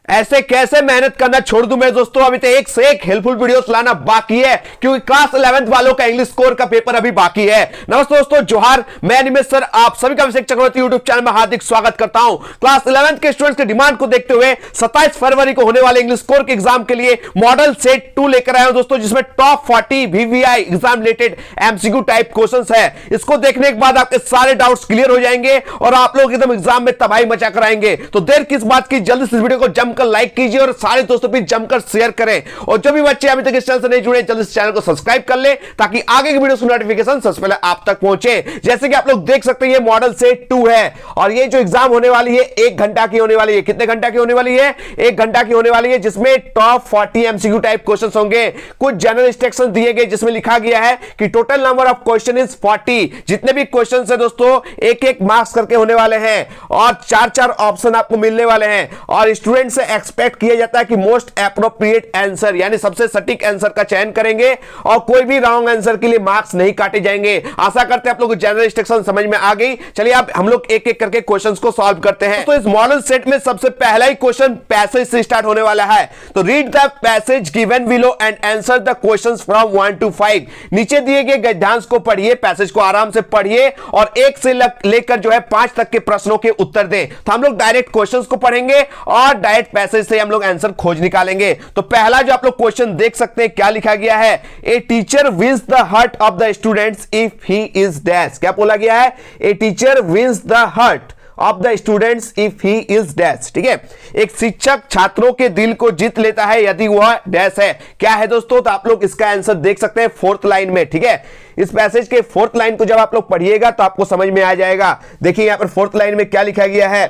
ऐसे कैसे मेहनत करना छोड़ दूं मैं दोस्तों। अभी तो एक से एक हेल्पफुल वीडियोस लाना बाकी है, क्योंकि क्लास 11th वालों का इंग्लिश स्कोर का पेपर अभी बाकी है। नमस्ते दोस्तों, जोहार, मैं निमेश सर आप सभी का अभिषेक चक्रवर्ती यूट्यूब चैनल में हार्दिक स्वागत करता हूं। क्लास 11th के स्टूडेंट्स की डिमांड को देखते हुए 27 फरवरी को होने वाले इंग्लिश स्कोर के एग्जाम के लिए मॉडल सेट 2 लेकर आया हूं दोस्तों, जिसमें top 40 VVI exam related MCQ type questions है। इसको देखने के बाद आपके सारे डाउट्स क्लियर हो जाएंगे और आप लोग एकदम एग्जाम में तबाही मचा कर आएंगे। तो देर किस बात की, जल्दी से इस वीडियो को जमकर लाइक कीजिए और सारे दोस्तों भी जमकर शेयर करें। और जो भी बच्चे अभी तक इस चैनल से नहीं जुड़े, जल्दी से चैनल को सब्सक्राइब कर ले ताकि आगे की वीडियो की नोटिफिकेशन सबसे पहले आप तक पहुंचे। जैसे कि आप लोग देख सकते हैं ये मॉडल सेट 2 है और ये जो एग्जाम होने वाली है 1 घंटा की होने वाली है। कितने घंटा की होने वाली है? 1 घंटा की होने वाली है, जिसमें टॉप 40 MCQ टाइप क्वेश्चन होंगे। कुछ जनरल इंस्ट्रक्शन दिए गए जिसमें लिखा गया है कि total number of question is 40। जितने भी क्वेश्चन है दोस्तों एक एक मार्क्स करके होने वाले हैं और 4-4 ऑप्शन आपको मिलने वाले हैं। और स्टूडेंट से एक्सपेक्ट किया जाता है कि मोस्ट एप्रोप्रिएट आंसर यानी सबसे सटीक आंसर का चयन करेंगे और कोई भी रॉन्ग आंसर के लिए मार्क्स नहीं काटे जाएंगे। आशा करते हैं आप लोगों को जनरल इंस्ट्रक्शन समझ में आ गई। चलिए अब हम लोग एक एक करके क्वेश्चंस को सॉल्व करते हैं। तो इस मॉडल सेट में सबसे पहला ही क्वेश्चन पैसेज से स्टार्ट होने वाला है। तो read the passage given below and answer the questions from 1 to 5। नीचे दिए गए गद्यांश को पढ़िए, पैसेज को आराम से पढ़िए और 1 से लेकर जो है 5 तक के प्रश्नों के उत्तर दें। तो हम लोग डायरेक्ट क्वेश्चंस को पढ़ेंगे और डायरेक्ट पैसेज से हम लोग आंसर खोज निकालेंगे। तो पहला जो आप लोग क्वेश्चन देख सकते हैं क्या लिखा गया है, a teacher wins the heart of the students if he is dash. क्या बोला गया है? A teacher wins the heart of the students if he is dash. ठीक है, एक शिक्षक छात्रों के दिल को जीत लेता है यदि वह डैश है। क्या है दोस्तों? तो आप लोग इसका आंसर देख सकते हैं 4th लाइन में। ठीक है, इस पैसेज के 4th लाइन को जब आप लोग पढ़िएगा तो आपको समझ में आ जाएगा। देखिए यहां पर 4th लाइन में क्या लिखा गया है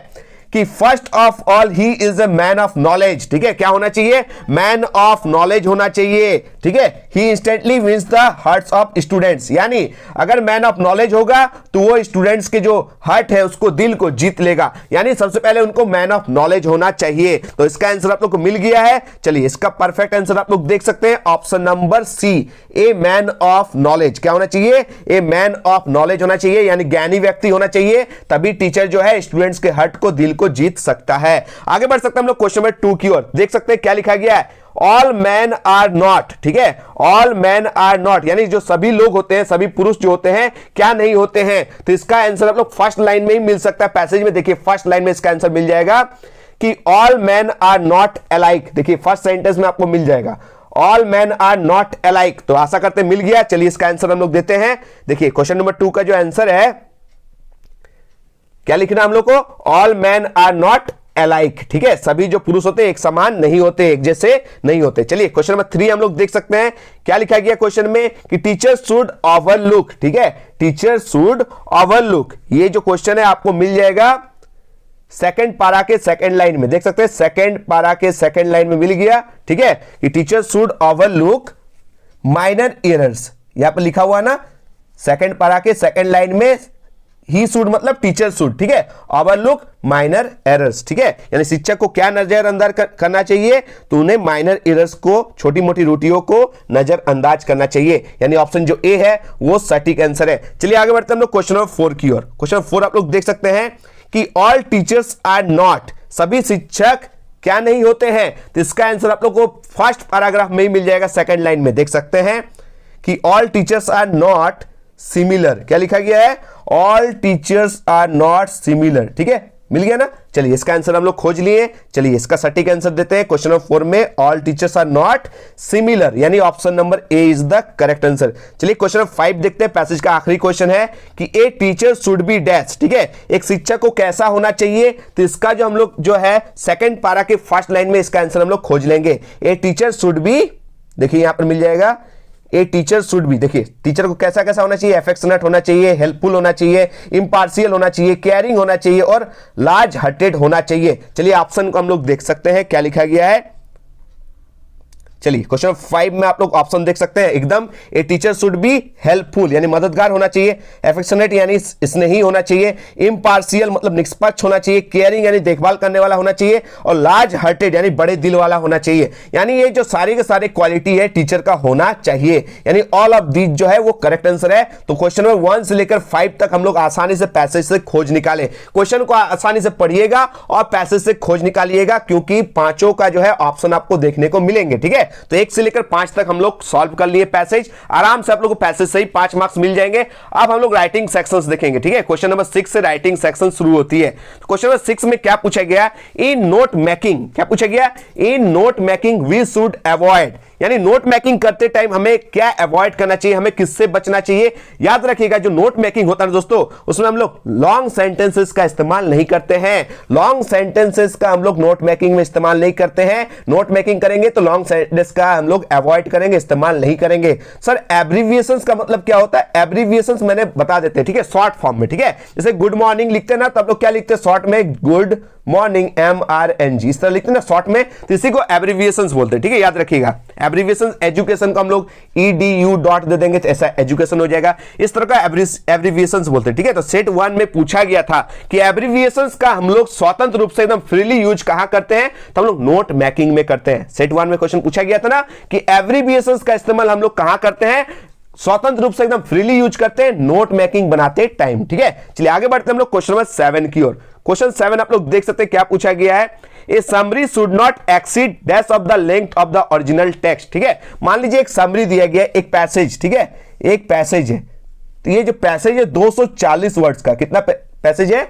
कि first of all he is a man of knowledge. ठीक है, क्या होना चाहिए? मैन ऑफ नॉलेज होना चाहिए। ठीक है, ही instantly wins the hearts of students, यानी अगर मैन ऑफ नॉलेज होगा तो वो स्टूडेंट्स के जो हार्ट है उसको, दिल को जीत लेगा। यानी सबसे पहले उनको मैन ऑफ नॉलेज होना चाहिए। तो इसका आंसर आप लोग को मिल गया है। चलिए इसका परफेक्ट आंसर आप लोग देख सकते हैं option number C, a man of knowledge. क्या होना चाहिए? ए मैन ऑफ नॉलेज होना चाहिए, यानी ज्ञानी व्यक्ति होना चाहिए, तभी टीचर जो है स्टूडेंट्स के हार्ट को, दिल को जीत सकता है। आगे बढ़ सकते हैं हम लोग क्वेश्चन नंबर 2 की ओर। देख सकते हैं क्या लिखा गया है, ऑल मैन आर नॉट। ठीक है, ऑल मैन आर नॉट यानी जो सभी लोग होते हैं, सभी पुरुष जो होते हैं क्या नहीं होते हैं। तो इसका आंसर आप लोग फर्स्ट लाइन में ही मिल सकता है। पैसेज में देखिए फर्स्ट लाइन में इसका आंसर मिल जाएगा कि all man are not alike. देखिए फर्स्ट सेंटेंस में आपको मिल जाएगा all man are not alike. तो आशा करते मिल गया। चलिए इसका आंसर हम लोग देते हैं। देखिए क्वेश्चन नंबर 2 का जो आंसर है क्या लिखना हम लोग को, all man are not alike. ठीक है, सभी जो पुरुष होते हैं एक समान नहीं होते, एक जैसे नहीं होते। चलिए क्वेश्चन नंबर 3 हम लोग देख सकते हैं क्या लिखा गया क्वेश्चन में कि टीचर शुड ओवरलुक। ठीक है, टीचर शुड ओवरलुक, ये जो क्वेश्चन है आपको मिल जाएगा 2nd पारा के 2nd लाइन में। देख सकते हैं 2nd पारा के 2nd लाइन में मिल गया। ठीक है, कि teacher should overlook minor errors, यहां पर लिखा हुआ ना 2nd पारा के 2nd लाइन में ही शुड मतलब टीचर शुड। ठीक है, ओवरलुक माइनर एरर्स। ठीक है, यानी शिक्षक को क्या नजरअंदाज करना चाहिए? तो उन्हें माइनर एरर्स को, छोटी मोटी त्रुटियों को नजरअंदाज करना चाहिए। यानी ऑप्शन जो ए है वो सटीक आंसर है। चलिए आगे बढ़ते हैं हम लोग क्वेश्चन नंबर 4 की ओर। क्वेश्चन 4 आप लोग देख सकते हैं कि ऑल टीचर्स आर नॉट, सभी शिक्षक क्या नहीं होते हैं। तो इसका आंसर आप लोग को फर्स्ट पैराग्राफ में ही मिल जाएगा 2nd लाइन में। देख सकते हैं कि all teachers are not similar. क्या लिखा गया है? All teachers are not similar. ठीक है, मिल गया ना। चलिए इसका आंसर हम लोग खोज लिए। चलिए इसका सटीक आंसर देते हैं क्वेश्चन नंबर 4 में, all teachers are not similar, यानी option number A is the correct answer. चलिए क्वेश्चन नंबर 5 देखते हैं। पैसेज का आखिरी क्वेश्चन है कि a teacher should be dash. ठीक है, एक शिक्षक को कैसा होना चाहिए। तो इसका जो हम लोग जो है 2nd पारा के 1st लाइन में इसका आंसर हम लोग खोज लेंगे। ए टीचर शुड बी, देखिए यहां पर मिल जाएगा ए टीचर शुड बी। देखिए टीचर को कैसा कैसा होना चाहिए, एफेक्शनेट होना चाहिए, हेल्पफुल होना चाहिए, इम्पार्शियल होना चाहिए, केयरिंग होना चाहिए और लार्ज हार्टेड होना चाहिए। चलिए ऑप्शन को हम लोग देख सकते हैं क्या लिखा गया है। चलिए क्वेश्चन 5 में आप लोग ऑप्शन देख सकते हैं एकदम, ए टीचर शुड बी हेल्पफुल यानी मददगार होना चाहिए, एफेक्शनेट यानी स्नेही होना चाहिए, इम्पार्शियल मतलब निष्पक्ष होना चाहिए, केयरिंग यानी देखभाल करने वाला होना चाहिए, और लार्ज हार्टेड यानी बड़े दिल वाला होना चाहिए। यानी ये जो सारे के सारे क्वालिटी है टीचर का होना चाहिए, यानी ऑल ऑफ दीज जो है वो करेक्ट आंसर है। तो क्वेश्चन नंबर 1 से लेकर 5 तक हम लोग आसानी से पैसेज से खोज निकाले। क्वेश्चन को आसानी से पढ़िएगा और पैसेज से खोज निकालिएगा, क्योंकि पांचों का जो है ऑप्शन आपको देखने को मिलेंगे। ठीक है, तो 1 से लेकर 5 तक हम लोग सॉल्व कर लिए पैसेज, आराम से आप लोगों को पैसेज से ही 5 मार्क्स मिल जाएंगे। अब हम लोग राइटिंग सेक्शंस देखेंगे। ठीक है, क्वेश्चन नंबर 6 से राइटिंग सेक्शन शुरू होती है। तो क्वेश्चन नंबर 6 में क्या पूछा गया, इन नोट मेकिंग, क्या पूछा गया, in note making we should avoid, यानी नोट मेकिंग करते टाइम हमें क्या अवॉइड करना चाहिए, हमें किससे बचना चाहिए। याद रखिएगा जो नोट मेकिंग होता है दोस्तों, उसमें हम लोग लॉन्ग सेंटेंसेस का इस्तेमाल नहीं करते हैं। लॉन्ग सेंटेंसेस का हम लोग नोट मेकिंग में इस्तेमाल नहीं करते हैं। नोट मेकिंग करेंगे तो लॉन्ग सेंटेंस का हम लोग अवॉइड करेंगे, इस्तेमाल नहीं करेंगे। सर एब्रीविएशंस का मतलब क्या होता है, एब्रीविएशंस मैंने बता देते हैं। ठीक है, शॉर्ट फॉर्म में। ठीक है, जैसे गुड मॉर्निंग लिखते हैं ना, तो आप लोग क्या लिखते हैं शॉर्ट में, गुड मॉर्निंग MRNG, इस तरह लिखते हैं ना शॉर्ट में, तो इसी को एब्रीविएशंस बोलते हैं। ठीक है, याद रखिएगा एब्रीविएशंस, एजुकेशन को हम लोग EDU डॉट दे देंगे तो ऐसा एजुकेशन हो जाएगा, इस तरह का एब्रीविएशंस बोलते हैं। ठीक है, तो सेट 1 में पूछा गया था कि एब्रीविएशंस का हम लोग स्वतंत्र रूप से एकदम फ्रीली यूज कहां करते हैं, तो हम लोग नोट मेकिंग में करते हैं। सेट 1 में क्वेश्चन पूछा गया था ना कि एब्रीविएशंस का इस्तेमाल हम लोग कहां करते हैं, स्वतंत्र रूप से एकदम फ्रीली यूज करते हैं नोट मेकिंग बनाते टाइम। ठीक है, चलिए आगे बढ़ते हैं हम लोग क्वेश्चन नंबर 7 की ओर। क्वेश्चन 7 आप लोग देख सकते हैं क्या पूछा गया है, a summary should not exceed dash of the length of the original text. ठीक है, मान लीजिए एक समरी दिया गया है, एक पैसेज। ठीक है, एक पैसेज है, तो ये जो पैसेज है 240 वर्ड्स का, कितना पैसेज है,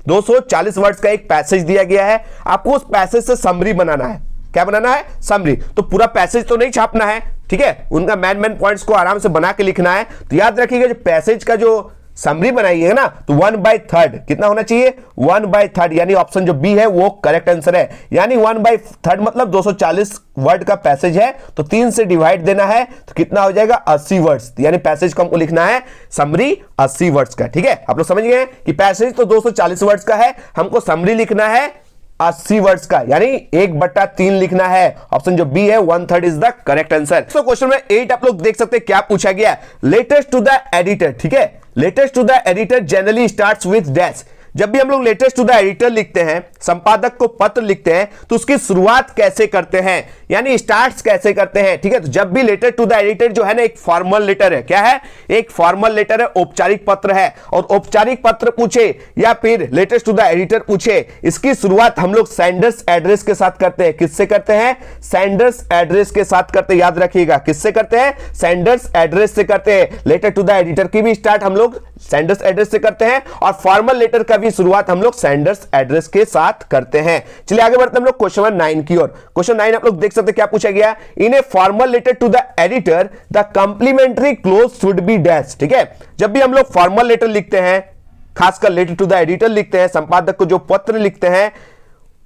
240 वर्ड्स का एक पैसेज दिया गया है। आपको उस पैसेज से समरी बनाना है। क्या बनाना है, समरी। तो पूरा पैसेज तो नहीं छापना है। ठीक है, उनका मेन पॉइंट्स को आराम से बना के लिखना है। तो याद रखिएगा जो पैसेज का जो समरी बनाइएगा ना, तो 1/3 कितना होना चाहिए, 1/3, यानी ऑप्शन जो बी है वो करेक्ट आंसर है। यानी 1/3 मतलब 240 वर्ड का पैसेज है, तो 3 से डिवाइड देना है, तो कितना हो जाएगा 80 वर्ड्स। यानी पैसेज को हमको लिखना है समरी 80 वर्ड्स का। ठीक है, आप लोग समझ गए कि पैसेज तो 240 वर्ड्स का है, हमको समरी लिखना है 80 वर्ड्स का, यानी 1/3 लिखना है। ऑप्शन जो बी है 1/3 is the correct answer. So question में 8 आप लोग देख सकते हैं क्या पूछा गया, लेटेस्ट टू द एडिटर। ठीक है, letters to the editor generally starts with dash. जब भी हम लोग लेटेस्ट टू द एडिटर लिखते हैं, संपादक को पत्र लिखते हैं, तो उसकी शुरुआत कैसे करते हैं, यानी स्टार्ट्स कैसे करते हैं। ठीक है, तो जब भी लेटर टू द एडिटर जो है ना, एक फॉर्मल लेटर है। क्या है, एक फॉर्मल लेटर है, औपचारिक पत्र है। और औपचारिक पत्र पूछे या फिर लेटेस्ट टू द एडिटर पूछे, इसकी शुरुआत हम लोग सेंडर्स एड्रेस के साथ करते हैं। किससे करते हैं, सेंडर्स एड्रेस के साथ करते हैं। याद रखिएगा किससे करते हैं, सेंडर्स एड्रेस से करते हैं। लेटर टू द एडिटर की भी स्टार्ट हम लोग सेंडर्स एड्रेस से करते हैं, और फॉर्मल लेटर का भी शुरुआत हम लोग सेंडर्स एड्रेस के साथ करते हैं। चलिए आगे बढ़ते हैं हम लोग क्वेश्चन नंबर 9 की ओर। क्वेश्चन 9 आप लोग देख सकते हैं क्या पूछा गया, in a formal letter to the editor the complimentary close should be dash. ठीक है, जब भी हम लोग फॉर्मल लेटर लिखते हैं, खासकर लेटर टू द एडिटर लिखते हैं, संपादक को जो पत्र लिखते हैं,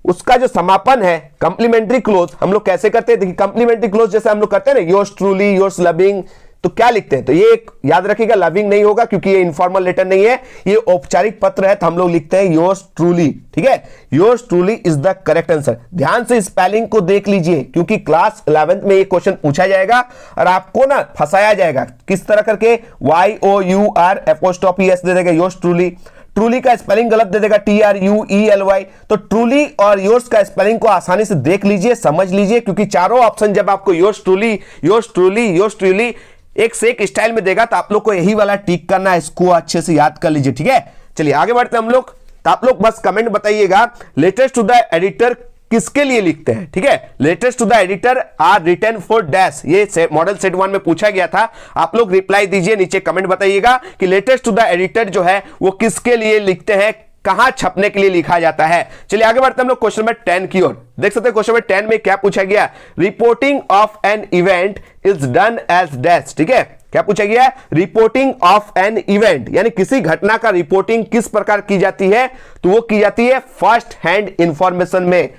उसका जो समापन है कंप्लीमेंट्री क्लोज हम लोग कैसे करते हैं। देखिए कंप्लीमेंट्री क्लोज जैसे हम लोग करते हैं ना, योर्स ट्रूली, योर्स लविंग, तो क्या लिखते हैं, तो ये एक याद रखिएगा लविंग नहीं होगा, क्योंकि ये इनफॉर्मल लेटर नहीं है, ये औपचारिक पत्र है, तो हम लोग लिखते हैं योर्स ट्रूली। ठीक है, yours truly is the correct answer. ध्यान से स्पेलिंग को देख लीजिए, क्योंकि क्लास 11th में ये क्वेश्चन पूछा जाएगा और आपको ना फंसाया जाएगा। किस तरह करके, YOUR' दे देगा योर्स ट्रूली, ट्रूली का स्पेलिंग गलत दे देगा TRUELY। तो ट्रूली और योर्स का स्पेलिंग को आसानी से देख लीजिए, समझ लीजिए, क्योंकि चारों ऑप्शन जब आपको yours truly, yours truly, yours truly एक से एक स्टाइल में देगा, तो आप लोग को यही वाला टिक करना है, इसको अच्छे से याद कर लीजिए। ठीक है, चलिए आगे बढ़ते हैं हम लोग। तो आप लोग बस कमेंट बताइएगा लेटेस्ट टू द एडिटर किसके लिए लिखते हैं। ठीक है, letters to the editor are written for dash, ये मॉडल सेट 1 में पूछा गया था। आप लोग रिप्लाई दीजिए, नीचे कमेंट बताइएगा कि लेटेस्ट टू द एडिटर जो है वो किसके लिए लिखते हैं, कहां छपने के लिए लिखा जाता है। चलिए आगे बढ़ते हैं हम लोग क्वेश्चन नंबर 10 की ओर। देख सकते हैं क्वेश्चन नंबर 10 में क्या पूछा गया, reporting of an event is done as dash. ठीक है, क्या पूछा गया, रिपोर्टिंग ऑफ एन इवेंट, यानी किसी घटना का रिपोर्टिंग किस प्रकार की जाती है, तो वो की जाती है फर्स्ट हैंड इंफॉर्मेशन में।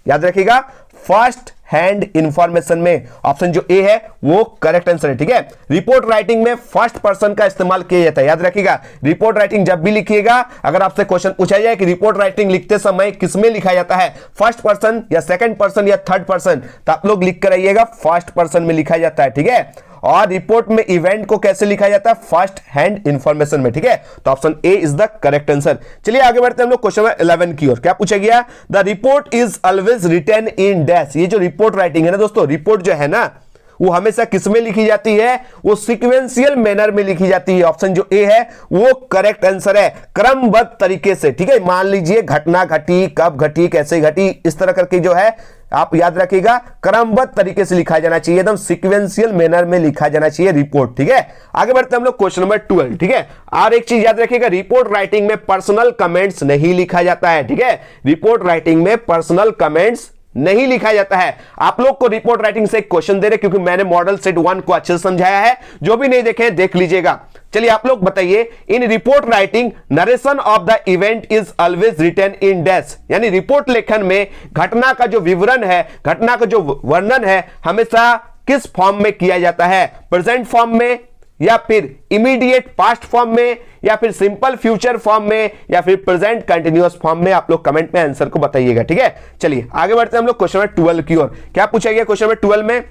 याद रखिएगा, फर्स्ट हैंड इंफॉर्मेशन में ऑप्शन जो ए है वो करेक्ट आंसर है। ठीक है, रिपोर्ट राइटिंग में फर्स्ट पर्सन का इस्तेमाल किया जाता है। याद रखिएगा, रिपोर्ट राइटिंग जब भी लिखिएगा, अगर आपसे क्वेश्चन पूछा जाए कि रिपोर्ट राइटिंग लिखते समय किसमें लिखा जाता है, फर्स्ट पर्सन या सेकंड पर्सन या थर्ड पर्सन, तो आप लोग लिख कर आइएगा फर्स्ट पर्सन में लिखा जाता है। ठीक है, और रिपोर्ट में इवेंट को कैसे लिखा जाता है, फर्स्ट हैंड इंफॉर्मेशन में। ठीक है, तो option A is the correct answer. चलिए आगे बढ़ते हैं हम लोग क्वेश्चन नंबर 11 की ओर। क्या पूछा गया, the report is always written in dash. ये जो रिपोर्ट राइटिंग है ना दोस्तों, रिपोर्ट जो है ना वो हमेशा किसमें लिखी जाती है, वो सीक्वेंशियल मैनर में लिखी जाती है। ऑप्शन जो ए है वो करेक्ट आंसर है, क्रमबद्ध तरीके से। ठीक है, मान लीजिए घटना घटी, कब घटी, कैसे घटी, इस तरह करके जो है आप याद रखिएगा, क्रमबद्ध तरीके से लिखा जाना चाहिए, एकदम सीक्वेंशियल मैनर में लिखा जाना चाहिए रिपोर्ट। ठीक है, आगे बढ़ते हैं हम लोग क्वेश्चन नंबर 12। ठीक है, और एक चीज याद रखिएगा, रिपोर्ट राइटिंग में पर्सनल कमेंट्स नहीं लिखा जाता है। ठीक है, रिपोर्ट राइटिंग में पर्सनल कमेंट्स नहीं लिखा जाता है। आप लोग को रिपोर्ट राइटिंग से एक क्वेश्चन दे रहे क्योंकि मैंने मॉडल सेट 1 को अच्छे से समझाया है, जो भी नहीं देखे देख लीजिएगा। चलिए आप लोग बताइए, in report writing narration of the event is always written in dash. यानी रिपोर्ट लेखन में घटना का जो विवरण है, घटना का जो वर्णन है, हमेशा किस फॉर्म में किया जाता है, प्रेजेंट फॉर्म में या फिर इमीडिएट पास्ट फॉर्म में या फिर सिंपल फ्यूचर फॉर्म में या फिर प्रेजेंट कंटिन्यूअस फॉर्म में। आप लोग कमेंट में आंसर को बताइएगा। ठीक है, चलिए आगे बढ़ते हैं हम लोग क्वेश्चन नंबर 12 की ओर। क्या पूछा गया क्वेश्चन नंबर 12 में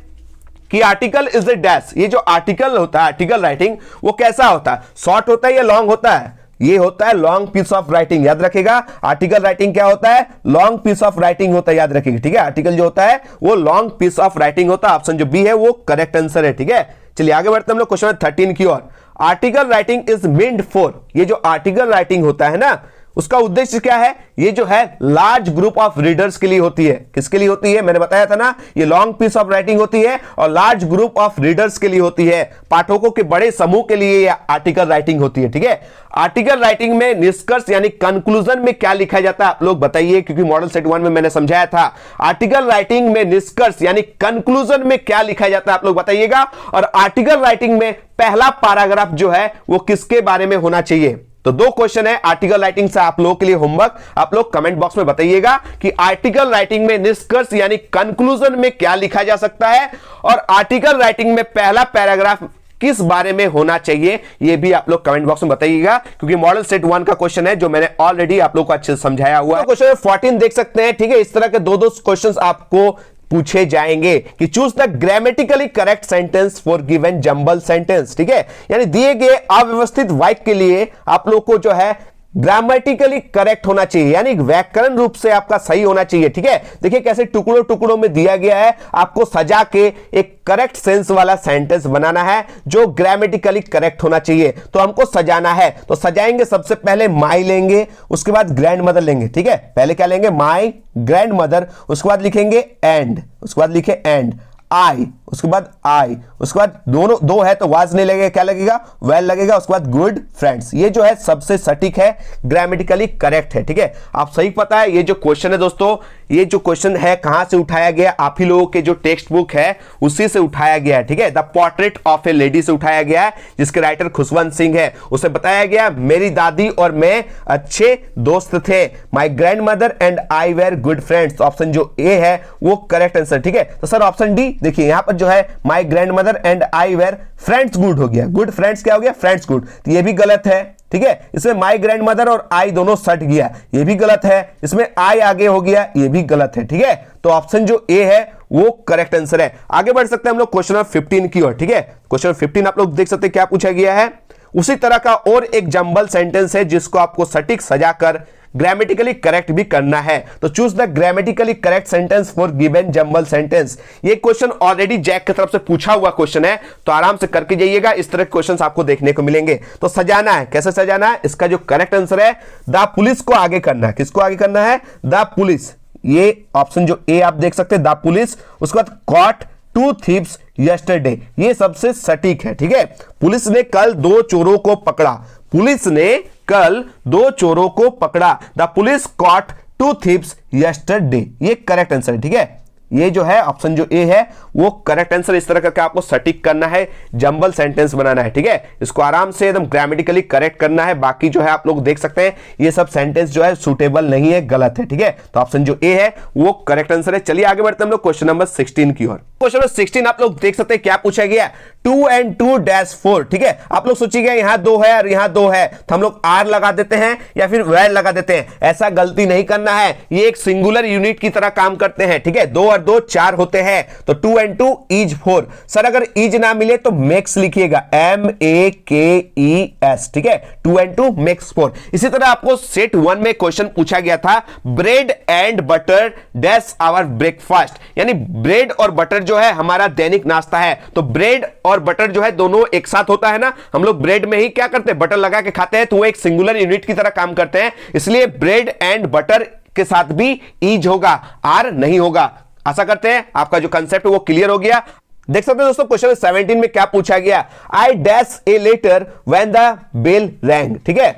कि आर्टिकल इज द डैश। ये जो आर्टिकल होता है, आर्टिकल राइटिंग, वो कैसा होता है, शॉर्ट होता है या लॉन्ग होता है, ये होता है लॉन्ग पीस ऑफ राइटिंग। याद रखिएगा, आर्टिकल राइटिंग क्या होता है, लॉन्ग पीस ऑफ राइटिंग होता है। याद रखिएगा, ठीक है, आर्टिकल जो होता है वो लॉन्ग पीस ऑफ राइटिंग होता है। ऑप्शन जो बी है वो करेक्ट आंसर है। ठीक है, चलिए आगे बढ़ते हैं हम लोग क्वेश्चन 13 की ओर। Article writing is meant for. ये जो आर्टिकल राइटिंग होता है ना, उसका उद्देश्य क्या है, ये जो है लार्ज ग्रुप ऑफ रीडर्स के लिए होती है। किसके लिए होती है, मैंने बताया था ना, ये लॉन्ग पीस ऑफ राइटिंग होती है और लार्ज ग्रुप ऑफ रीडर्स के लिए होती है, पाठकों के बड़े समूह के लिए ये आर्टिकल राइटिंग होती है। ठीक है, आर्टिकल राइटिंग में निष्कर्ष यानी कंक्लूजन में क्या लिखा जाता है, आप लोग बताइए, क्योंकि मॉडल सेट 1 में मैंने समझाया था। आर्टिकल राइटिंग में निष्कर्ष यानी कंक्लूजन में क्या लिखा जाता है, आप लोग बताइएगा। और आर्टिकल राइटिंग में पहला पैराग्राफ जो है वो किसके बारे में होना चाहिए। तो दो क्वेश्चन है आर्टिकल राइटिंग से आप लोगों के लिए होमवर्क, आप लोग कमेंट बॉक्स में बताइएगा कि आर्टिकल राइटिंग में निष्कर्ष यानी कंक्लूजन में क्या लिखा जा सकता है और आर्टिकल राइटिंग में पहला पैराग्राफ किस बारे में होना चाहिए, ये भी आप लोग कमेंट बॉक्स में बताइएगा, क्योंकि मॉडल सेट 1 का क्वेश्चन है जो मैंने ऑलरेडी आप लोग को अच्छे से समझाया हुआ है। क्वेश्चन 14 देख सकते हैं। ठीक है, इस तरह के दो क्वेश्चंस आपको पूछे जाएंगे कि choose the grammatically correct sentence for given jumble sentence. ठीक है, यानी दिए गए अव्यवस्थित वाक्य के लिए आप लोग को जो है ग्रामेटिकली करेक्ट होना चाहिए, यानी व्याकरण रूप से आपका सही होना चाहिए। ठीक है, देखिए कैसे टुकड़ों टुकड़ों में दिया गया है, आपको सजा के एक करेक्ट सेंस वाला सेंटेंस बनाना है जो ग्रामेटिकली करेक्ट होना चाहिए। तो हमको सजाना है, तो सजाएंगे सबसे पहले माई लेंगे, उसके बाद ग्रैंड मदर लेंगे। ठीक है, पहले क्या लेंगे, माई ग्रैंड मदर, उसके बाद लिखेंगे एंड, उसके बाद लिखे एंड, आई, उसके बाद आई, उसके बाद दोनों दो है तो वाज नहीं लगेगा, क्या लगेगा, वेल लगेगा, उसके बाद गुड फ्रेंड्स। ये जो है सबसे सटीक है, ग्रामेटिकली करेक्ट है। ठीक है, आप सही पता है ये जो क्वेश्चन है दोस्तों, ये जो क्वेश्चन है कहां से उठाया गया, आप ही लोगों के जो टेक्स्ट बुक है उसी से उठाया गया है। ठीक है, the portrait of A lady से उठाया गया है, जिसके राइटर खुशवंत सिंह है। उसे बताया गया मेरी दादी और मैं अच्छे दोस्त थे, my grand mother and I were good friends. Option जो ए है वो करेक्ट आंसर। ठीक है, तो सर ऑप्शन डी देखिए, यहां पर जो है my grand mother and I were friends good हो गया, गुड फ्रेंड्स क्या हो गया, फ्रेंड्स गुड, तो ये भी गलत है। ठीक है, इसमें माई ग्रैंड मदर और आई दोनों सट गया, ये भी गलत है। इसमें आई आगे हो गया, ये भी गलत है। ठीक है, तो ऑप्शन जो ए है वो करेक्ट आंसर है। आगे बढ़ सकते हैं हम लोग क्वेश्चन नंबर 15 की ओर। ठीक है, क्वेश्चन 15 आप लोग देख सकते हैं क्या पूछा गया है। उसी तरह का और एक जंबल सेंटेंस है जिसको आपको सटीक सजाकर ग्रामेटिकली करेक्ट भी करना है। तो choose the grammatically correct sentence for given jumble sentence. ये क्वेश्चन ऑलरेडी जैक की तरफ से पूछा हुआ क्वेश्चन है, तो आराम से करके जाइएगा, इस तरह के क्वेश्चंस आपको देखने को मिलेंगे। तो सजाना है, कैसे सजाना है, इसका जो करेक्ट आंसर है द पुलिस को आगे करना है। किसको आगे करना है, द पुलिस। ये ऑप्शन जो ए आप देख सकते हैं, द पुलिस, उसके बाद कॉट 2 thieves yesterday, ये सबसे सटीक है। ठीक है, पुलिस ने कल 2 चोरों को पकड़ा, पुलिस ने कल 2 चोरों को पकड़ा, the police caught 2 thieves yesterday, ये करेक्ट आंसर है। ठीक है, ये जो है ऑप्शन जो ए है वो करेक्ट आंसर। इस तरह करके आपको सटीक करना है, जंबल सेंटेंस बनाना है, ठीक है। इसको आराम से एकदम ग्रामेटिकली करेक्ट करना है। बाकी जो है आप लोग देख सकते हैं ये सब सेंटेंस जो है सूटेबल नहीं है, गलत है, ठीक है। तो ऑप्शन जो ए है वो करेक्ट आंसर है। चलिए आगे बढ़ते हैं हम लोग क्वेश्चन नंबर 16 की ओर। क्वेश्चन नंबर 16 आप लोग देख सकते हैं क्या पूछा गया, 2 and 2 - 4, ठीक है। आप लोग सोचिएगा यहां 2 है और यहां 2 है तो हम लोग आर लगा देते हैं या फिर वेर लगा देते हैं। ऐसा गलती नहीं करना है, ये एक सिंगुलर यूनिट की तरह काम करते हैं, ठीक है। 2 और 2 4 होते हैं तो 2 and 2 is 4। सर अगर इज ना मिले तो मेक्स लिखिएगा, MEKES, ठीक है। 2 and 2 मेक्स 4। इसी तरह आपको सेट 1 में क्वेश्चन पूछा गया था, bread and butter dash our breakfast, यानी ब्रेड और बटर जो है हमारा दैनिक नाश्ता है। तो ब्रेड और बटर जो है दोनों एक साथ होता है ना, हम लोग ब्रेड में ही क्या करते हैं, बटर लगा के खाते हैं, तो वो एक सिंगुलर यूनिट की तरह काम करते हैं। इसलिए ब्रेड एंड बटर के साथ भी ईज होगा, आर नहीं होगा। आशा करते हैं आपका जो कंसेप्ट वो क्लियर हो गया। देख सकते हैं दोस्तों क्वेश्चन 17 में क्या पूछा गया, I dash a letter when the bell rang, ठीक है।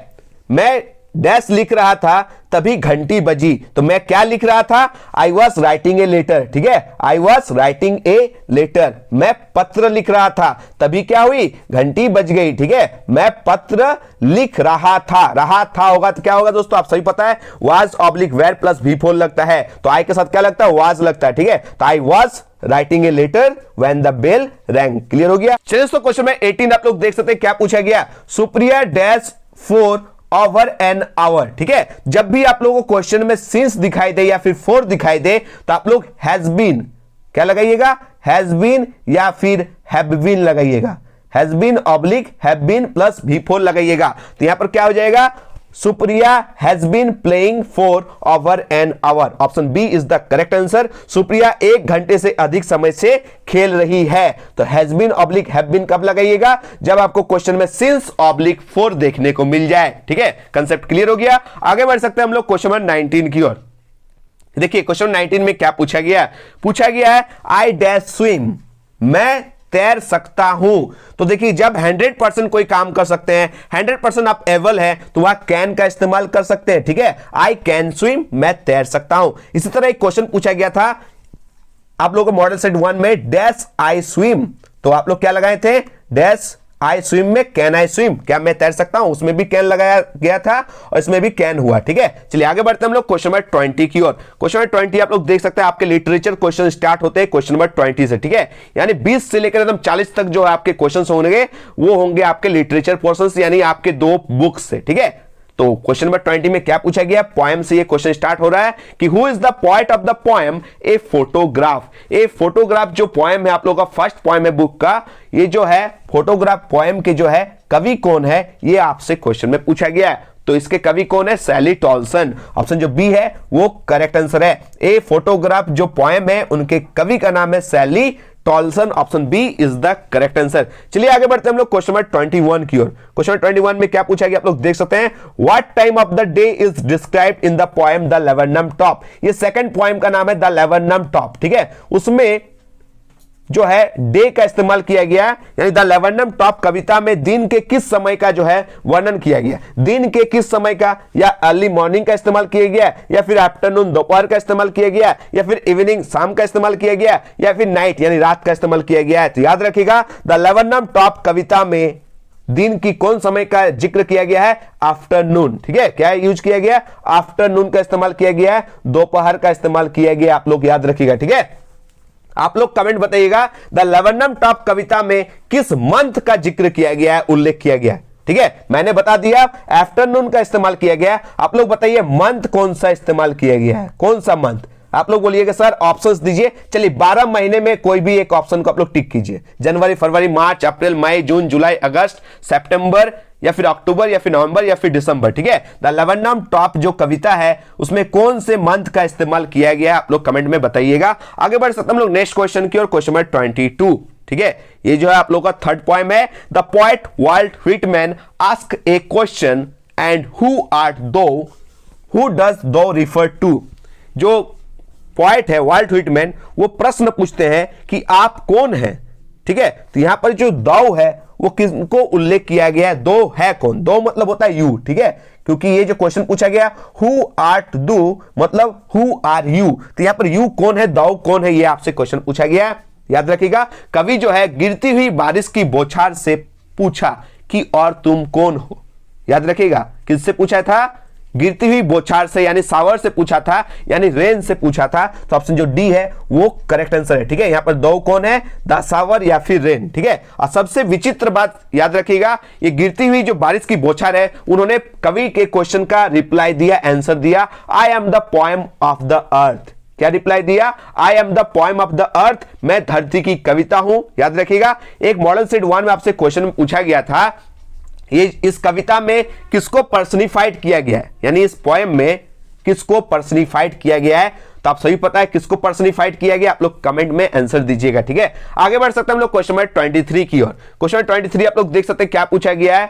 मैं डैश लिख रहा था तभी घंटी बजी, तो मैं क्या लिख रहा था, I was writing a letter, ठीक है। I was writing a letter, मैं पत्र लिख रहा था तभी क्या हुई, घंटी बज गई, ठीक है। मैं पत्र लिख रहा था होगा तो क्या होगा दोस्तों, आप सही पता है, was oblique where plus V4 लगता है, तो आई के साथ क्या लगता है, वाज लगता है, ठीक है। तो I was writing a letter when the bell rang. Clear हो गया। चलिए दोस्तों क्वेश्चन में 18 आप लोग देख सकते हैं क्या पूछा गया, Supriya dash 4 over an our, ठीक है। जब भी आप लोगों को क्वेश्चन में सिंस दिखाई दे या फिर 4 दिखाई दे तो आप लोग हैज बीन क्या लगाइएगा, हैज बीन या फिर हैव बीन लगाइएगा, has been oblique have been plus V4 लगाइएगा। तो यहां पर क्या हो जाएगा, Supriya has been playing for over an hour. Option B is the correct answer. Supriya 1 घंटे से अधिक समय से खेल रही है। तो has been oblique have been कब लगाइएगा, जब आपको क्वेश्चन में सिंस ऑब्लिक 4 देखने को मिल जाए, ठीक है। कंसेप्ट क्लियर हो गया। आगे बढ़ सकते हैं हम लोग क्वेश्चन नंबर 19 की ओर। देखिए क्वेश्चन 19 में क्या पूछा गया है, आई डैश स्विम, मैं तैर सकता हूं। तो देखिए जब 100% कोई काम कर सकते हैं, 100% आप एबल है तो वहां कैन का इस्तेमाल कर सकते हैं, ठीक है। आई कैन स्विम, मैं तैर सकता हूं। इसी तरह एक क्वेश्चन पूछा गया था आप लोगों को मॉडल सेट 1 में, डैश आई स्विम, तो आप लोग क्या लगाए थे, डैश आई स्विम में कैन आई स्विम, क्या मैं तैर सकता हूं, उसमें भी कैन लगाया गया था और इसमें भी कैन हुआ, ठीक है। चलिए आगे बढ़ते हैं हम लोग क्वेश्चन नंबर 20 की ओर। क्वेश्चन नंबर 20 आप लोग देख सकते हैं आपके लिटरेचर क्वेश्चन स्टार्ट होते हैं क्वेश्चन नंबर 20 से, ठीक है। यानी 20 से लेकर एकदम 40 तक जो आपके क्वेश्चन होंगे वो होंगे आपके लिटरेचर पोर्शन, यानी आपके 2 बुक्स से, ठीक है। तो क्वेश्चन नंबर 20 में क्या पूछा गया, पोएम से ये क्वेश्चन स्टार्ट हो रहा है कि who is the poet of the poem a photograph. A photograph जो पोएम है आप लोगों का फर्स्ट पोएम है बुक का, ये जो है फोटोग्राफ पोएम के जो है कवि कौन है, ये आपसे क्वेश्चन में पूछा गया है। तो इसके कवि कौन है, सैली टॉल्सन। ऑप्शन जो बी है वो करेक्ट आंसर है। ए फोटोग्राफ जो पोएम है उनके कवि का नाम है Sally Tolson. Option B is the correct answer. चलिए आगे बढ़ते हैं हम लोग क्वेश्चन नंबर 21 की ओर। क्वेश्चन नंबर 21 में क्या पूछा गया आप लोग देख सकते हैं, what time of the day is described in the poem the laburnum top. ये सेकंड पोएम का नाम है द लेवरनम टॉप, ठीक है। उसमें जो है डे का इस्तेमाल किया गया, यानी द लेवरनम टॉप कविता में दिन के किस समय का जो है वर्णन किया गया, दिन के किस समय का, या अर्ली मॉर्निंग का इस्तेमाल किया गया, या फिर आफ्टरनून दोपहर का इस्तेमाल किया गया, या फिर इवनिंग शाम का इस्तेमाल किया गया, या फिर नाइट यानी रात का इस्तेमाल किया गया है। तो याद रखिएगा द लेवरनम टॉप कविता में दिन की कौन समय का जिक्र किया गया है, आफ्टरनून, ठीक है। क्या यूज किया गया, आफ्टरनून का इस्तेमाल किया गया है, दोपहर का इस्तेमाल किया गया, आप लोग याद रखिएगा, ठीक है। आप लोग कमेंट बताइएगा द लेवरनम टॉप कविता में किस मंथ का जिक्र किया गया है, उल्लेख किया गया है, ठीक है। मैंने बता दिया आफ्टरनून का इस्तेमाल किया गया। आप लोग बताइए मंथ कौन सा इस्तेमाल किया गया है, कौन सा मंथ, आप लोग बोलिएगा सर ऑप्शंस दीजिए। चलिए 12 महीने में कोई भी एक ऑप्शन को आप लोग टिक कीजिए, जनवरी, फरवरी, मार्च, अप्रैल, मई, जून, जुलाई, अगस्त, सितंबर, या फिर अक्टूबर, या फिर नवंबर, या फिर दिसंबर, ठीक है। द लेवरनम टॉप जो कविता है उसमें कौन से मंथ का इस्तेमाल किया गया है, आप लोग कमेंट में बताइएगा। आगे बढ़ सकते हम लोग नेक्स्ट क्वेश्चन की ओर, क्वेश्चन नंबर 22, ठीक है। ये जो है आप लोग का थर्ड पोएम है, the poet Walt Whitman ask a question and who art thou, who does thou refer to. जो पोएट है वाल्ट व्हिटमैन वो प्रश्न पूछते हैं कि आप कौन हैं, ठीक है। तो यहां पर जो दो है वो किसको उल्लेख किया गया है, दो है कौन, दो मतलब होता है यू, ठीक है, क्योंकि ये जो क्वेश्चन पूछा गया हु आर्ट दू मतलब हु आर यू, तो यहां पर यू कौन है, दो कौन है, ये आपसे क्वेश्चन पूछा गया है। याद रखिएगा, कवि जो है गिरती हुई बारिश की बौछार से पूछा कि और तुम कौन हो। याद रखिएगा, किससे पूछा था, गिरती हुई बौछार से यानी सावर से पूछा था, यानी रेन से पूछा था। तो ऑप्शन जो डी है वो करेक्ट आंसर है, ठीक है। यहां पर दो कौन है, द सावर या फिर रेन, ठीक है। और सबसे विचित्र बात याद रखिएगा, ये गिरती हुई जो बारिश की बौछार है, उन्होंने कवि के क्वेश्चन का रिप्लाई दिया, आंसर दिया, I am the poem of the earth. क्या रिप्लाई दिया, I am the poem of the earth, मैं धरती की कविता हूं। याद रखिएगा, एक मॉडल सेट 1 में आपसे क्वेश्चन में पूछा गया था, ये इस कविता में किसको पर्सनिफाइड किया गया है, यानी इस पोएम में किसको पर्सनिफाइड किया गया है। तो आप सभी पता है किसको पर्सनिफाइड किया गया, आप लोग कमेंट में आंसर दीजिएगा, ठीक है। आगे बढ़ सकते हैं हम लोग क्वेश्चन नंबर 23 की ओर। क्वेश्चन नंबर 23 आप लोग देख सकते हैं क्या पूछा गया है,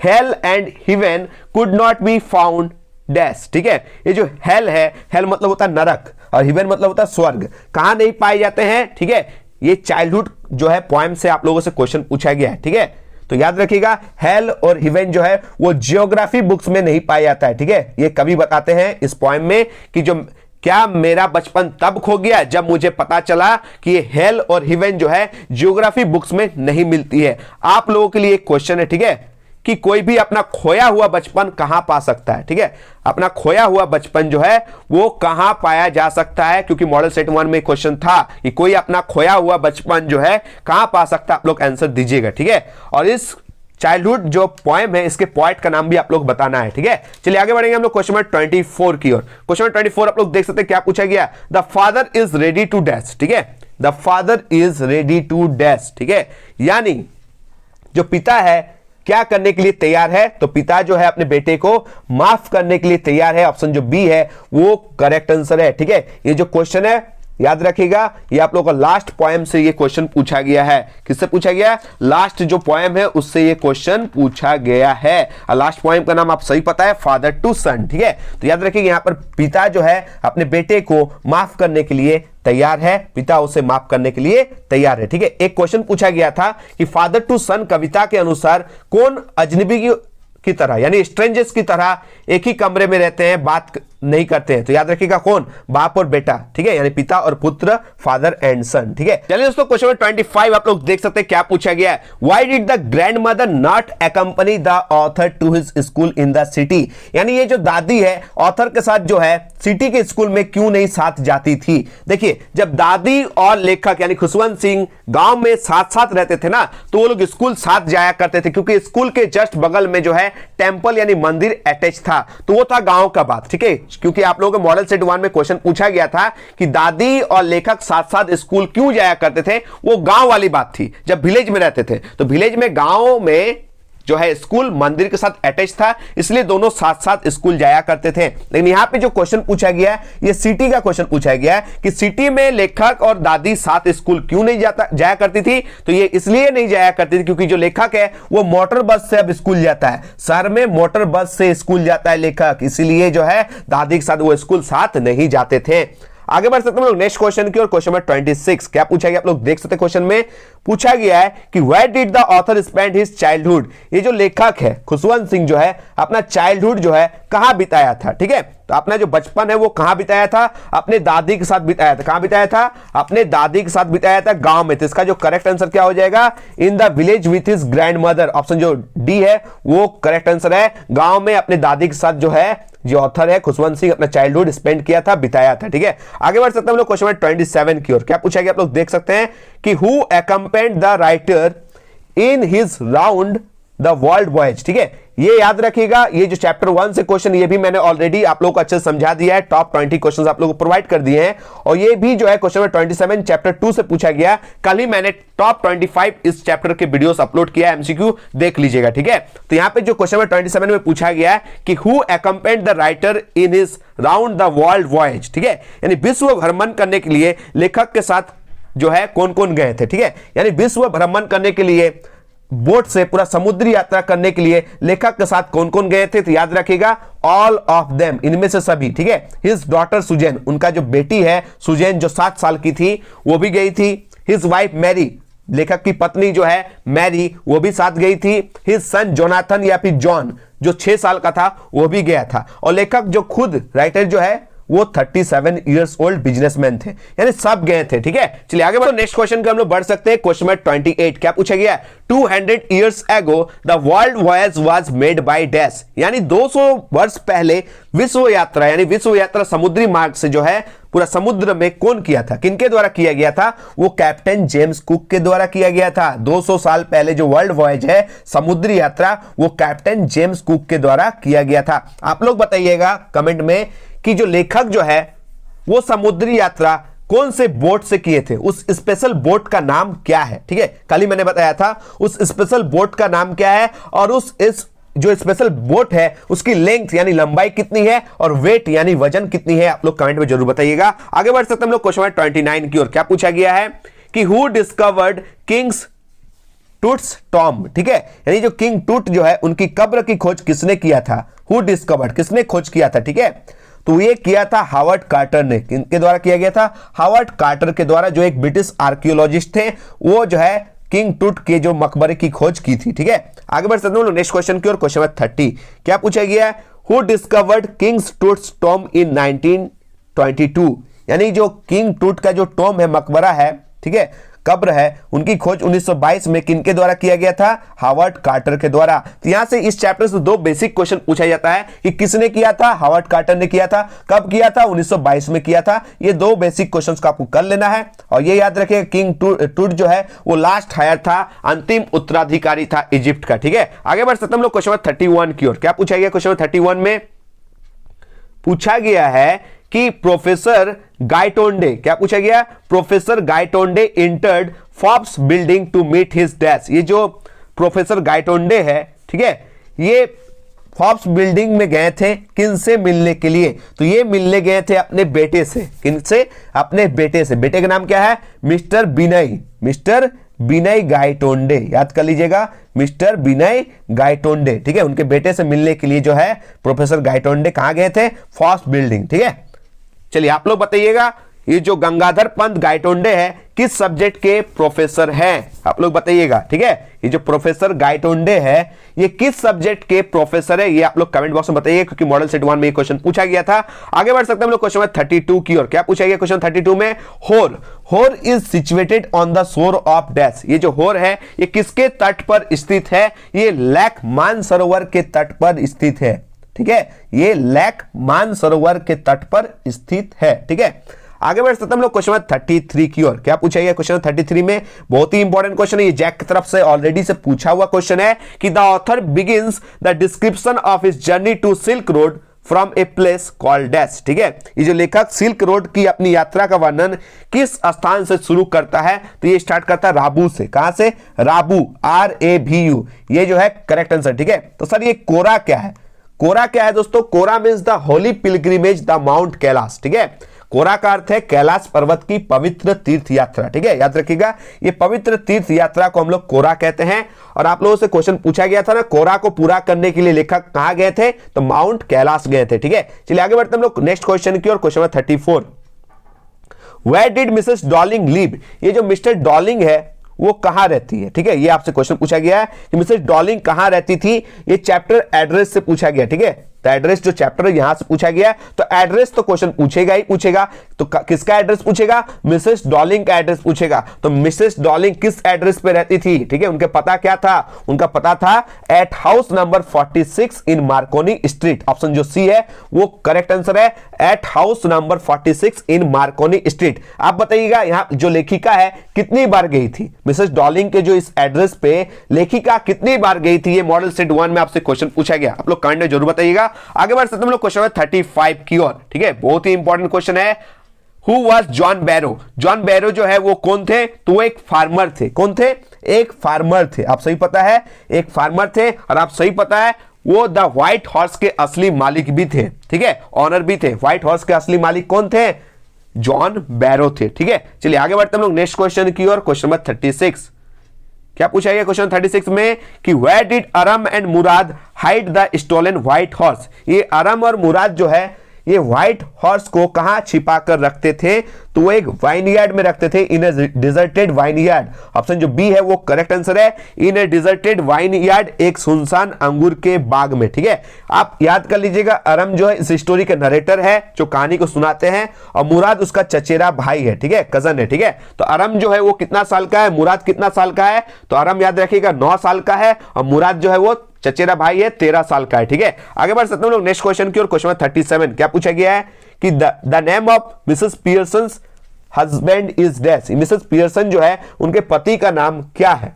hello and heaven could not be found dash, ठीक है। ये जो हेल है, हेल मतलब होता है नरक और हेवन मतलब होता है स्वर्ग, कहां नहीं पाए जाते हैं, ठीक है। ये चाइल्डहुड जो है पोएम से आप लोगों से क्वेश्चन पूछा गया है, ठीक है। तो याद रखिएगा, हेल और हेवन जो है वो जियोग्राफी बुक्स में नहीं पाया जाता है, ठीक है। ये कवि बताते हैं इस पोएम में कि जो क्या मेरा बचपन तब खो गया जब मुझे पता चला कि ये हेल और हेवन जो है जियोग्राफी बुक्स में नहीं मिलती है। आप लोगों के लिए एक क्वेश्चन है, ठीक है, कि कोई भी अपना खोया हुआ बचपन कहां पा सकता है, ठीक है। अपना खोया हुआ बचपन जो है वो कहां पाया जा सकता है, क्योंकि मॉडल सेट 1 में क्वेश्चन था कि कोई अपना खोया हुआ बचपन जो है कहां पा सकता है, आप लोग आंसर दीजिएगा, ठीक है। और इस चाइल्डहुड जो पोएम है, इसके पोएट का नाम भी आप लोग बताना है, ठीक है। चलिए आगे बढ़ेंगे हम लोग क्वेश्चन नंबर 24 की ओर। क्वेश्चन नंबर 24 आप लोग देख सकते हैं क्या पूछा गया, the father is ready to dash, ठीक है। The father is ready to dash, ठीक है, यानी जो पिता है क्या करने के लिए तैयार है, तो पिता जो है अपने बेटे को माफ करने के लिए तैयार है। ऑप्शन जो बी है वो करेक्ट आंसर है, ठीक है। ये जो क्वेश्चन है याद रखिएगा, ये आप लोगों का लास्ट पोएम से ये क्वेश्चन पूछा गया है। किससे पूछा गया, लास्ट जो पोएम है उससे ये क्वेश्चन पूछा गया है। और लास्ट पोएम का नाम आप सही पता है, फादर टू सन, ठीक है। तो याद रखिएगा, यहां पर पिता जो है अपने बेटे को माफ करने के लिए तैयार है, पिता उसे माफ करने के लिए तैयार है, ठीक है। एक क्वेश्चन पूछा गया था कि फादर टू सन कविता के अनुसार कौन अजनबी की तरह यानी स्ट्रेंजर्स की तरह एक ही कमरे में रहते हैं, बात नहीं करते हैं। तो याद रखिएगा कौन, बाप और बेटा, ठीक है, यानी पिता और पुत्र, फादर एंड सन, ठीक है। चलिए दोस्तों क्वेश्चन नंबर 25 आप लोग देख सकते हैं क्या पूछा गया है, why did the grandmother not accompany the author to his school in the city, यानी ये जो दादी है ऑथर के साथ जो है सिटी के स्कूल में क्यों नहीं साथ जाती थी। देखिए, जब दादी और लेखक यानी खुशवंत सिंह गांव में साथ साथ रहते थे ना, तो वो लोग स्कूल साथ जाया करते थे, क्योंकि स्कूल के जस्ट बगल में जो है टेंपल यानी मंदिर अटैच था। तो वो था गांव का बात, ठीक है, क्योंकि आप लोगों के मॉडल सेट 1 में क्वेश्चन पूछा गया था कि दादी और लेखक साथ साथ स्कूल क्यों जाया करते थे, वो गांव वाली बात थी। जब विलेज में रहते थे तो विलेज में गांव में जो है स्कूल मंदिर के साथ अटैच था, इसलिए दोनों साथ साथ स्कूल जाया करते थे। लेकिन यहां पे जो क्वेश्चन पूछा गया है ये सिटी का क्वेश्चन पूछा गया है कि सिटी में लेखक और दादी साथ स्कूल क्यों नहीं जाया करती थी। तो ये इसलिए नहीं जाया करती थी क्योंकि जो लेखक है वो मोटर बस से अब स्कूल जाता है, शहर में मोटर बस से स्कूल जाता है लेखक, इसीलिए जो है दादी के साथ वो स्कूल साथ नहीं जाते थे। आगे बढ़ सकते हैं लोग नेक्स्ट क्वेश्चन की ओर। क्वेश्चन नंबर 26 क्या पूछा गया आप लोग देख सकते हैं। क्वेश्चन में पूछा गया है कि where did the author spend his childhood, ये जो लेखक है खुशवंत सिंह जो है अपना चाइल्डहुड जो है कहां बिताया था, ठीक है। तो अपना जो बचपन है वो कहां बिताया था, अपने दादी के साथ बिताया था। कहां बिताया था, अपने दादी के साथ बिताया था, गांव में। तो इसका जो करेक्ट आंसर क्या हो जाएगा, in the village with his grand mother. Option जो डी है वो करेक्ट आंसर है, गांव में अपने दादी के साथ जो है जो ऑथर है खुशवंत सिंह अपना चाइल्डहुड स्पेंड किया था, बिताया था, ठीक है। आगे बढ़ सकते हैं हम लोग क्वेश्चन नंबर 27 की ओर। क्या पूछा गया आप लोग देख सकते हैं कि who accompanied the writer in his round the world voyage, ठीक है। ये याद रखिएगा, ये जो चैप्टर 1 से क्वेश्चन ये भी मैंने ऑलरेडी आप लोगों को अच्छे से समझा दिया है, टॉप 20 क्वेश्चंस आप लोगों को प्रोवाइड कर दिए हैं। और ये भी जो है क्वेश्चन नंबर 27 चैप्टर 2 से पूछा गया। कल ही मैंने टॉप 25 इस चैप्टर के वीडियोस अपलोड किया है, एमसीक्यू देख लीजिएगा, ठीक है। तो यहां पे जो क्वेश्चन नंबर 27 में पूछा गया है कि who accompanied the writer in his round the world voyage, ठीक है, यानी विश्व भ्रमण करने के लिए लेखक के साथ जो है कौन कौन गए थे, ठीक है। यानी विश्व भ्रमण करने के लिए बोट से पूरा समुद्री यात्रा करने के लिए लेखक के साथ कौन कौन गए थे, तो याद रखिएगा ऑल ऑफ देम, इनमें से सभी, ठीक है। हिज डॉटर सुजैन, उनका जो बेटी है सुजैन जो 7 साल की थी वो भी गई थी। हिज वाइफ मैरी लेखक की पत्नी जो है मैरी वो भी साथ गई थी। हिज सन जोनाथन या फिर जॉन जो 6 साल का था वो भी गया था। और लेखक जो खुद राइटर जो है वो 37 इयर्स ओल्ड बिजनेसमैन थे, यानी सब गए थे। ठीक है, चलिए आगे बढ़ो। नेक्स्ट क्वेश्चन पे हम लोग बढ़ सकते हैं। क्वेश्चन नंबर 28 क्या पूछा गया? 200 years ago the world voyage was made by dash, यानी 200 वर्ष पहले विश्व यात्रा, यानी विश्व यात्रा समुद्री मार्ग से जो है पूरा समुद्र में कौन किया था, किनके द्वारा किया गया था? वो कैप्टन जेम्स कुक के द्वारा किया गया था। 200 साल पहले जो वर्ल्ड वॉयज है समुद्री यात्रा वो कैप्टन जेम्स कुक के द्वारा किया गया था। आप लोग बताइएगा कमेंट में कि जो लेखक जो है वो समुद्री यात्रा कौन से बोट से किए थे, उस स्पेशल बोट का नाम क्या है। ठीक है, कल ही मैंने बताया था उस स्पेशल बोट का नाम क्या है, और इस जो स्पेशल बोट है उसकी लेंथ यानी लंबाई कितनी है और वेट यानी वजन कितनी है, आप लोग कमेंट में जरूर बताइएगा। आगे बढ़ सकते हैं हम लोग क्वेश्चन नंबर 29 की ओर। क्या पूछा गया है कि who discovered kings Tut's Tom. ठीक है, यानी जो किंग टूट जो है उनकी कब्र की खोज किसने किया था? हु डिस्कवर्ड, किसने खोज किया था। ठीक है, तो ये किया था हावर्ड कार्टर ने। किनके द्वारा किया गया था? हावर्ड कार्टर के द्वारा, जो एक ब्रिटिश आर्कियोलॉजिस्ट थे, वो जो है किंग टूट के जो मकबरे की खोज की थी। ठीक है, आगे बढ़ सकते हैं नेक्स्ट क्वेश्चन की ओर। क्वेश्चन नंबर 30 क्या पूछा गया है? Who discovered kings Tut's tomb in 1922, यानी जो किंग टूट का जो टॉम है, मकबरा है, ठीक है, कब्र है, उनकी खोज 1922 में किनके द्वारा किया गया था? हावर्ड कार्टर के द्वारा। तो यहां से इस चैप्टर से 2 बेसिक क्वेश्चन पूछा जाता है कि किसने किया था? हावर्ड कार्टर ने किया था। कब किया था? 1922 में किया था। ये 2 बेसिक क्वेश्चंस को आपको कर लेना है, और ये याद रखिए किंग टूट जो है वो लास्ट हायर था, अंतिम उत्तराधिकारी था इजिप्ट का। ठीक है, आगे बढ़ सकते हम लोग क्वेश्चन नंबर 31 की ओर। क्या पूछा गया? क्वेश्चन नंबर 31 में पूछा गया है कि प्रोफेसर गाइटोंडे, क्या पूछा गया? Professor Gaitonde entered Forbes building to meet his dash. ये जो प्रोफेसर गाइटोंडे है, ठीक है, ये फॉब्स बिल्डिंग में गए थे किनसे मिलने के लिए? तो ये मिलने गए थे अपने बेटे से। किनसे? अपने बेटे से। बेटे का नाम क्या है? मिस्टर बिनय, मिस्टर बिनय गाइटोंडे, याद कर लीजिएगा, मिस्टर बिनय गाइटोंडे। ठीक है, उनके बेटे से मिलने के लिए जो है प्रोफेसर गाइटोंडे कहां गए थे? Forbes building. ठीक है, चलिए आप लोग बताइएगा ये जो गंगाधर पंत गाइटोंडे है किस सब्जेक्ट के प्रोफेसर हैं? आप लोग बताइएगा। ठीक है, ये जो प्रोफेसर गाइटोंडे है ये किस सब्जेक्ट के प्रोफेसर है, ये आप लोग कमेंट बॉक्स में बताइए, क्योंकि मॉडल सेट 1 में ये क्वेश्चन पूछा गया था। आगे बढ़ सकते हैं हम लोग क्वेश्चन नंबर 32 की ओर। क्या पूछा गया क्वेश्चन 32 में? होर is situated on the shore of dash. ये जो होर है ये किसके तट पर स्थित है? ये लेक मानसरोवर के तट पर स्थित है। ठीक है, ये लेक मानसरोवर के तट पर स्थित है। ठीक है, आगे बढ़ सकते हम लोग क्वेश्चन नंबर 33 की ओर। क्या पूछा गया क्वेश्चन 33 में? बहुत ही इंपॉर्टेंट क्वेश्चन है, ये जैक की तरफ से ऑलरेडी से पूछा हुआ क्वेश्चन है कि the author begins the description of his journey to silk road from a place called dash. ठीक है, ये जो लेखक सिल्क रोड की अपनी यात्रा का वर्णन किस स्थान से शुरू करता है? तो ये स्टार्ट करता है राबू से। कहां से? राबू, RABU, ये जो है करेक्ट आंसर। ठीक है, तो सर ये कोरा क्या है? कोरा क्या है दोस्तों? Kora means the holy pilgrimage the Mount Kailash. ठीक है, कोरा का अर्थ है कैलाश पर्वत की पवित्र तीर्थ यात्रा। ठीक है, याद रखिएगा ये पवित्र तीर्थ यात्रा को हम लोग कोरा कहते हैं। और आप लोगों से क्वेश्चन पूछा गया था ना, कोरा को पूरा करने के लिए लेखक कहां गए थे? तो माउंट कैलाश गए थे। ठीक है, चलिए आगे बढ़ते हम लोग नेक्स्ट क्वेश्चन की ओर। Question number 34, where did Mrs Darling live. ये जो मिस्टर डॉलिंग है वो कहां रहती है? ठीक है, ये आपसे क्वेश्चन पूछा गया है कि मिसेस डॉलिंग कहां रहती थी। ये चैप्टर एड्रेस से पूछा गया। ठीक है, तो एड्रेस जो चैप्टर यहां से पूछा गया, तो एड्रेस तो क्वेश्चन पूछेगा ही पूछेगा। तो किसका एड्रेस पूछेगा? मिसेस डॉलिंग का एड्रेस पूछेगा। तो मिसेस डॉलिंग किस एड्रेस पे रहती थी? ठीक है, उनके पता क्या था? उनका पता था एट हाउस नंबर 46 इन मार्कोनी स्ट्रीट। ऑप्शन जो सी है वो करेक्ट आंसर है, एट हाउस नंबर 46 इन मार्कोनी स्ट्रीट। आप बताइएगा यहां जो लेखिका है कितनी बार गई थी? मिसेस डॉलिंग के जो इस एड्रेस पे लेखिका कितनी बार गई थी? ये मॉडल सेट 1 में आपसे क्वेश्चन पूछा गया, आप लोग कमेंट में जरूर बताइएगा। आगे बढ़ सकते हैं हम लोग क्वेश्चन नंबर 35 की ओर। ठीक है, बहुत ही इंपॉर्टेंट क्वेश्चन है। Who was John Barrow. John Barrow जो है वो कौन थे? तो वो एक फार्मर थे। कौन थे? एक फार्मर थे। आप सही पता है, एक फार्मर थे। और आप सही पता है वो द व्हाइट हॉर्स के असली मालिक भी थे। ठीक है, ऑनर भी थे। व्हाइट हॉर्स के असली मालिक कौन थे? जॉन बैरो थे। ठीक है, चलिए आगे बढ़ते हम लोग नेक्स्ट क्वेश्चन की ओर। क्वेश्चन नंबर 36 क्या पूछा गया क्वेश्चन 36 में कि where did Aram and Mourad hide the stolen white horse. ये अरम और मुराद जो है ये व्हाइट हॉर्स को कहां छिपा कर रखते थे? तो वो एक वाइनयार्ड में रखते थे, इन ए डिजर्टेड वाइनयार्ड। ऑप्शन जो बी है वो करेक्ट आंसर है, इन ए डिजर्टेड वाइनयार्ड, एक सुनसान अंगूर के बाग में। ठीक है, आप याद कर लीजिएगा, अरम जो है इस स्टोरी के नरेटर है जो कहानी को सुनाते हैं, और मुराद उसका चचेरा भाई है, ठीक है, कजन है। ठीक है, तो अरम जो है वो कितना साल का है, मुराद कितना साल का है? तो अरम याद रखिएगा 9 साल का है, और मुराद जो है वो चचेरा भाई है 13 साल का है। ठीक है, आगे बढ़ सकते हैं लोग नेक्स्ट क्वेश्चन की ओर। क्वेश्चन नंबर 37 क्या पूछा गया है कि the name of Mrs Pearson husband is dash. Mrs Pearson जो है उनके पति का नाम क्या है?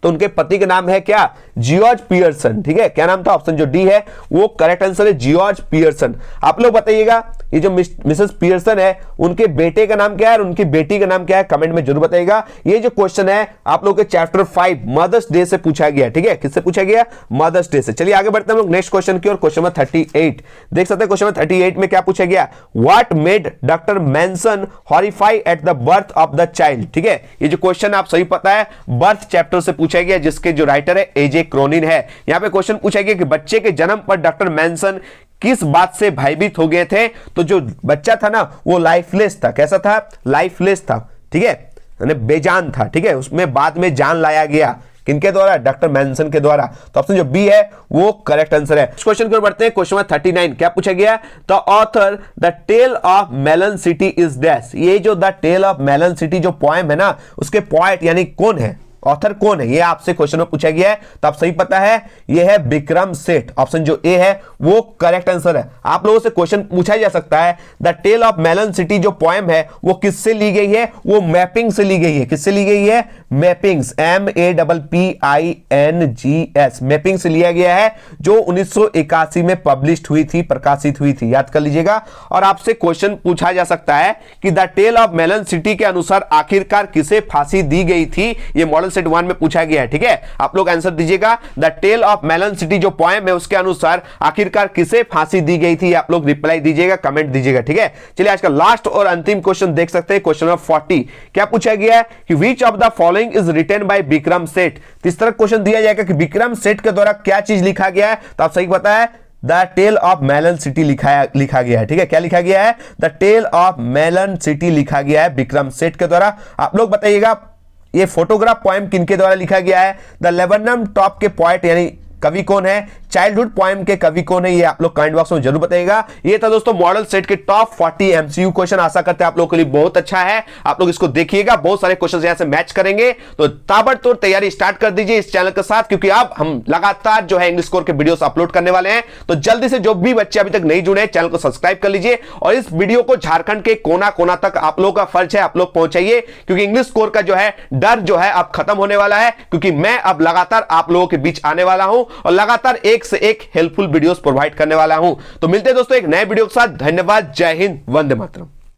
तो उनके पति का नाम है क्या? George Pearson. ठीक है, क्या नाम था? ऑप्शन जो डी है वो करेक्ट आंसर है, जॉर्ज पियर्सन। आप लोग बताइएगा ये जो मिसेस पियर्सन है उनके बेटे का नाम क्या है और उनकी बेटी का नाम क्या है? कमेंट में जरूर बताइएगा। ये जो क्वेश्चन है आप लोग के चैप्टर 5 मदर्स डे से पूछा गया। ठीक है, किससे पूछा गया? मदर्स डे से। चलिए आगे बढ़ते हैं हम लोग नेक्स्ट क्वेश्चन की ओर। क्वेश्चन नंबर 38 देख सकते हैं। क्वेश्चन नंबर 38 में क्या पूछा गया? What made doctor Manson horrify at the birth of the child. ठीक है, ये जो क्वेश्चन आप सही पता है बर्थ चैप्टर से पूछा गया, जिसके जो राइटर है एजे क्रोनिन है। यहां पे क्वेश्चन पूछा गया कि बच्चे के जन्म पर डॉक्टर मैनसन किस बात से भयभीत हो गए थे? तो जो बच्चा था ना वो लाइफलेस था। कैसा था? लाइफलेस था। ठीक है, यानी बेजान था। ठीक है, उसमें बाद में जान लाया गया। किनके द्वारा? डॉक्टर मैनसन के द्वारा। तो ऑप्शन जो बी है वो करेक्ट आंसर है। क्वेश्चन की ओर बढ़ते हैं। क्वेश्चन नंबर 39 क्या पूछा गया? The author the tale of melon city is dash. ये जो the tale of melon city जो पोएम है ना, उसके पोएट यानी कौन है, ऑथर कौन है, ये आपसे क्वेश्चन में पूछा गया है। तो आप सही पता है ये है विक्रम सेठ। ऑप्शन जो ए है वो करेक्ट आंसर है। आप लोगों से क्वेश्चन पूछा जा सकता है the tale of melon city जो पोएम है वो किससे ली गई है? वो मैपिंग से ली गई है। किससे ली गई है? मैपिंग्स, MAPPINGS, मैपिंग से लिया गया है, जो 1981 में पब्लिश हुई थी, प्रकाशित हुई थी। याद कर लीजिएगा। और आपसे क्वेश्चन पूछा जा सकता है कि the tale of melon city के अनुसार आखिरकार किसे फांसी दी गई थी? ये मॉडल सेट 1 में पूछा गया है। ठीक है, आप लोग आंसर दीजिएगा। The tale of melon city जो पोएम है उसके अनुसार आखिरकार किसे फांसी दी गई थी? आप लोग रिप्लाई दीजिएगा, कमेंट दीजिएगा। ठीक है, चलिए आज का लास्ट और अंतिम क्वेश्चन देख सकते हैं। क्वेश्चन नंबर 40 क्या पूछा गया है कि which of the following is written by Vikram Seth. इस तरह क्वेश्चन दिया जाएगा कि विक्रम सेठ के द्वारा क्या चीज लिखा गया है? तो आप सही पता है the tale of melon city लिखा गया है। ठीक है, क्या लिखा गया है? The tale of melon city लिखा गया है विक्रम सेठ के द्वारा। आप लोग बताइएगा ये फोटोग्राफ पोएम किनके द्वारा लिखा गया है? द लेबनम टॉप के पोएट यानी कवि कौन है? चाइल्डहुड पोएम के कवि कौन है? ये आप लोग कमेंट बॉक्स में जरूर बताइएगा। ये था दोस्तों मॉडल सेट के टॉप 40 एमसीक्यू क्वेश्चन। आशा करते हैं आप लोगों के लिए बहुत अच्छा है। आप लोग इसको देखिएगा, बहुत सारे क्वेश्चन यहां से मैच करेंगे। तो ताबड़तोड़ तैयारी स्टार्ट कर दीजिए इस चैनल के साथ, क्योंकि अब हम लगातार जो है इंग्लिश कोर के वीडियोस अपलोड करने वाले हैं। तो जल्दी से जो भी बच्चे अभी तक नहीं जुड़े चैनल को सब्सक्राइब कर लीजिए, और इस वीडियो को झारखंड के कोना कोना तक आप लोगों का फर्ज है आप लोग पहुंचाइए, क्योंकि इंग्लिश कोर का जो है डर जो है अब खत्म होने वाला है, क्योंकि मैं अब लगातार आप लोगों के बीच आने वाला हूं और लगातार एक से एक हेल्पफुल वीडियोस प्रोवाइड करने वाला हूं। तो मिलते हैं दोस्तों एक नए वीडियो के साथ। धन्यवाद, जय हिंद, वंदे मातरम।